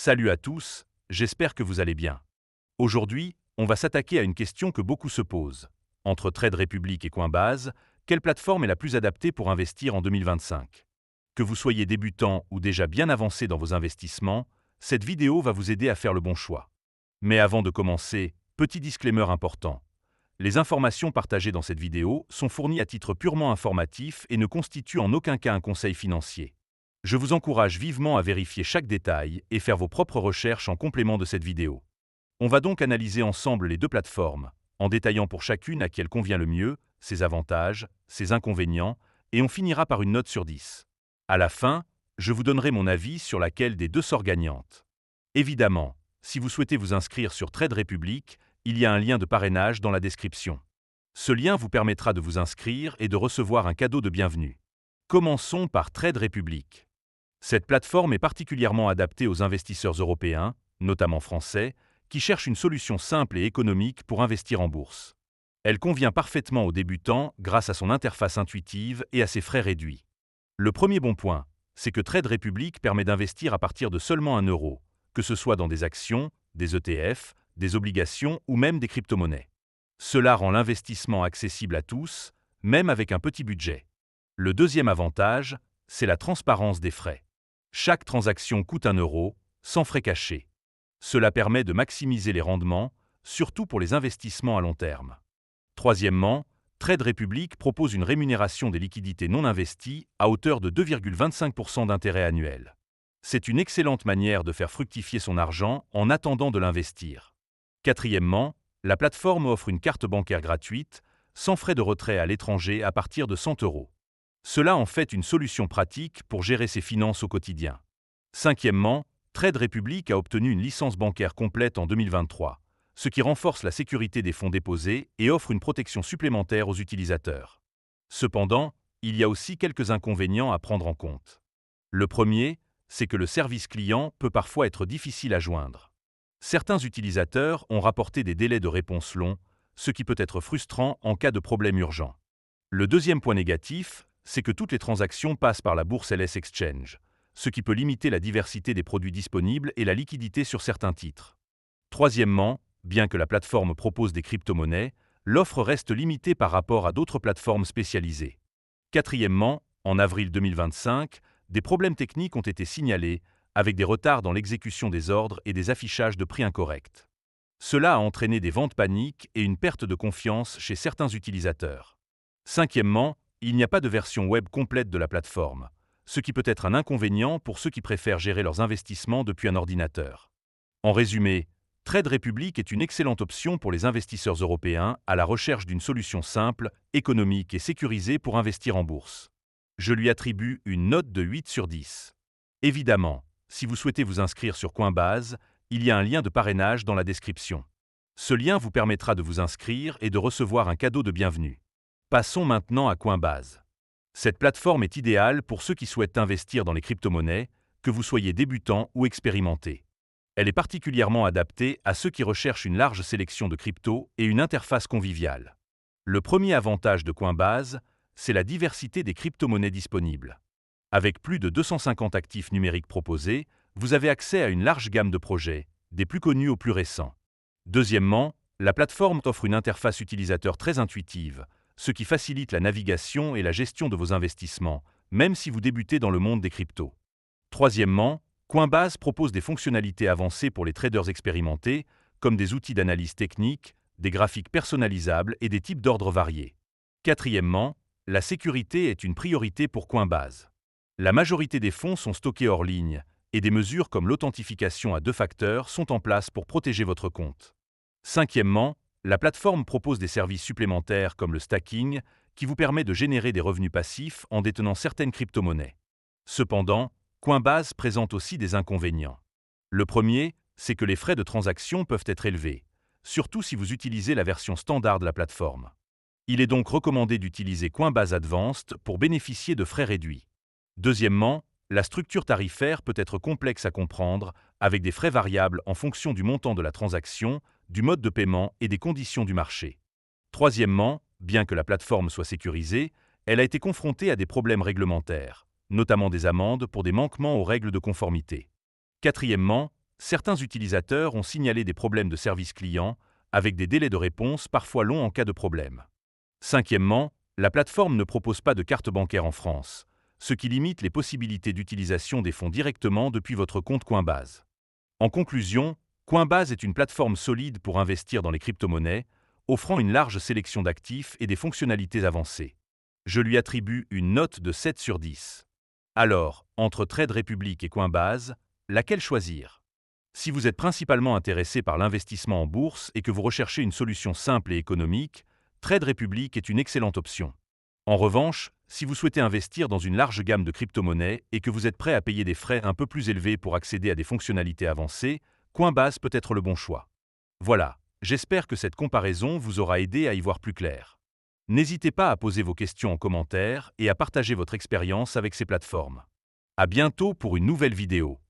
Salut à tous, j'espère que vous allez bien. Aujourd'hui, on va s'attaquer à une question que beaucoup se posent. Entre Trade Republic et Coinbase, quelle plateforme est la plus adaptée pour investir en 2025? Que vous soyez débutant ou déjà bien avancé dans vos investissements, cette vidéo va vous aider à faire le bon choix. Mais avant de commencer, petit disclaimer important. Les informations partagées dans cette vidéo sont fournies à titre purement informatif et ne constituent en aucun cas un conseil financier. Je vous encourage vivement à vérifier chaque détail et faire vos propres recherches en complément de cette vidéo. On va donc analyser ensemble les deux plateformes, en détaillant pour chacune à qui elle convient le mieux, ses avantages, ses inconvénients, et on finira par une note sur 10. À la fin, je vous donnerai mon avis sur laquelle des deux sort gagnante. Évidemment, si vous souhaitez vous inscrire sur Trade Republic, il y a un lien de parrainage dans la description. Ce lien vous permettra de vous inscrire et de recevoir un cadeau de bienvenue. Commençons par Trade Republic. Cette plateforme est particulièrement adaptée aux investisseurs européens, notamment français, qui cherchent une solution simple et économique pour investir en bourse. Elle convient parfaitement aux débutants grâce à son interface intuitive et à ses frais réduits. Le premier bon point, c'est que Trade Republic permet d'investir à partir de seulement 1 euro, que ce soit dans des actions, des ETF, des obligations ou même des crypto-monnaies. Cela rend l'investissement accessible à tous, même avec un petit budget. Le deuxième avantage, c'est la transparence des frais. Chaque transaction coûte 1 euro, sans frais cachés. Cela permet de maximiser les rendements, surtout pour les investissements à long terme. Troisièmement, Trade Republic propose une rémunération des liquidités non investies à hauteur de 2,25% d'intérêt annuel. C'est une excellente manière de faire fructifier son argent en attendant de l'investir. Quatrièmement, la plateforme offre une carte bancaire gratuite, sans frais de retrait à l'étranger à partir de 100 euros. Cela en fait une solution pratique pour gérer ses finances au quotidien. Cinquièmement, Trade Republic a obtenu une licence bancaire complète en 2023, ce qui renforce la sécurité des fonds déposés et offre une protection supplémentaire aux utilisateurs. Cependant, il y a aussi quelques inconvénients à prendre en compte. Le premier, c'est que le service client peut parfois être difficile à joindre. Certains utilisateurs ont rapporté des délais de réponse longs, ce qui peut être frustrant en cas de problème urgent. Le deuxième point négatif, c'est que toutes les transactions passent par la bourse LS Exchange, ce qui peut limiter la diversité des produits disponibles et la liquidité sur certains titres. Troisièmement, bien que la plateforme propose des crypto-monnaies, l'offre reste limitée par rapport à d'autres plateformes spécialisées. Quatrièmement, en avril 2025, des problèmes techniques ont été signalés, avec des retards dans l'exécution des ordres et des affichages de prix incorrects. Cela a entraîné des ventes paniques et une perte de confiance chez certains utilisateurs. Cinquièmement, il n'y a pas de version web complète de la plateforme, ce qui peut être un inconvénient pour ceux qui préfèrent gérer leurs investissements depuis un ordinateur. En résumé, Trade Republic est une excellente option pour les investisseurs européens à la recherche d'une solution simple, économique et sécurisée pour investir en bourse. Je lui attribue une note de 8 sur 10. Évidemment, si vous souhaitez vous inscrire sur Coinbase, il y a un lien de parrainage dans la description. Ce lien vous permettra de vous inscrire et de recevoir un cadeau de bienvenue. Passons maintenant à Coinbase. Cette plateforme est idéale pour ceux qui souhaitent investir dans les crypto-monnaies, que vous soyez débutant ou expérimenté. Elle est particulièrement adaptée à ceux qui recherchent une large sélection de cryptos et une interface conviviale. Le premier avantage de Coinbase, c'est la diversité des crypto-monnaies disponibles. Avec plus de 250 actifs numériques proposés, vous avez accès à une large gamme de projets, des plus connus aux plus récents. Deuxièmement, la plateforme offre une interface utilisateur très intuitive, ce qui facilite la navigation et la gestion de vos investissements, même si vous débutez dans le monde des cryptos. Troisièmement, Coinbase propose des fonctionnalités avancées pour les traders expérimentés, comme des outils d'analyse technique, des graphiques personnalisables et des types d'ordres variés. Quatrièmement, la sécurité est une priorité pour Coinbase. La majorité des fonds sont stockés hors ligne, et des mesures comme l'authentification à 2 facteurs sont en place pour protéger votre compte. Cinquièmement, la plateforme propose des services supplémentaires comme le stacking, qui vous permet de générer des revenus passifs en détenant certaines crypto-monnaies. Cependant, Coinbase présente aussi des inconvénients. Le premier, c'est que les frais de transaction peuvent être élevés, surtout si vous utilisez la version standard de la plateforme. Il est donc recommandé d'utiliser Coinbase Advanced pour bénéficier de frais réduits. Deuxièmement, la structure tarifaire peut être complexe à comprendre, avec des frais variables en fonction du montant de la transaction, du mode de paiement et des conditions du marché. Troisièmement, bien que la plateforme soit sécurisée, elle a été confrontée à des problèmes réglementaires, notamment des amendes pour des manquements aux règles de conformité. Quatrièmement, certains utilisateurs ont signalé des problèmes de service client, avec des délais de réponse parfois longs en cas de problème. Cinquièmement, la plateforme ne propose pas de carte bancaire en France, ce qui limite les possibilités d'utilisation des fonds directement depuis votre compte Coinbase. En conclusion, Coinbase est une plateforme solide pour investir dans les crypto-monnaies, offrant une large sélection d'actifs et des fonctionnalités avancées. Je lui attribue une note de 7 sur 10. Alors, entre Trade Republic et Coinbase, laquelle choisir? Si vous êtes principalement intéressé par l'investissement en bourse et que vous recherchez une solution simple et économique, Trade Republic est une excellente option. En revanche, si vous souhaitez investir dans une large gamme de crypto-monnaies et que vous êtes prêt à payer des frais un peu plus élevés pour accéder à des fonctionnalités avancées, Coinbase peut être le bon choix. Voilà, j'espère que cette comparaison vous aura aidé à y voir plus clair. N'hésitez pas à poser vos questions en commentaire et à partager votre expérience avec ces plateformes. À bientôt pour une nouvelle vidéo.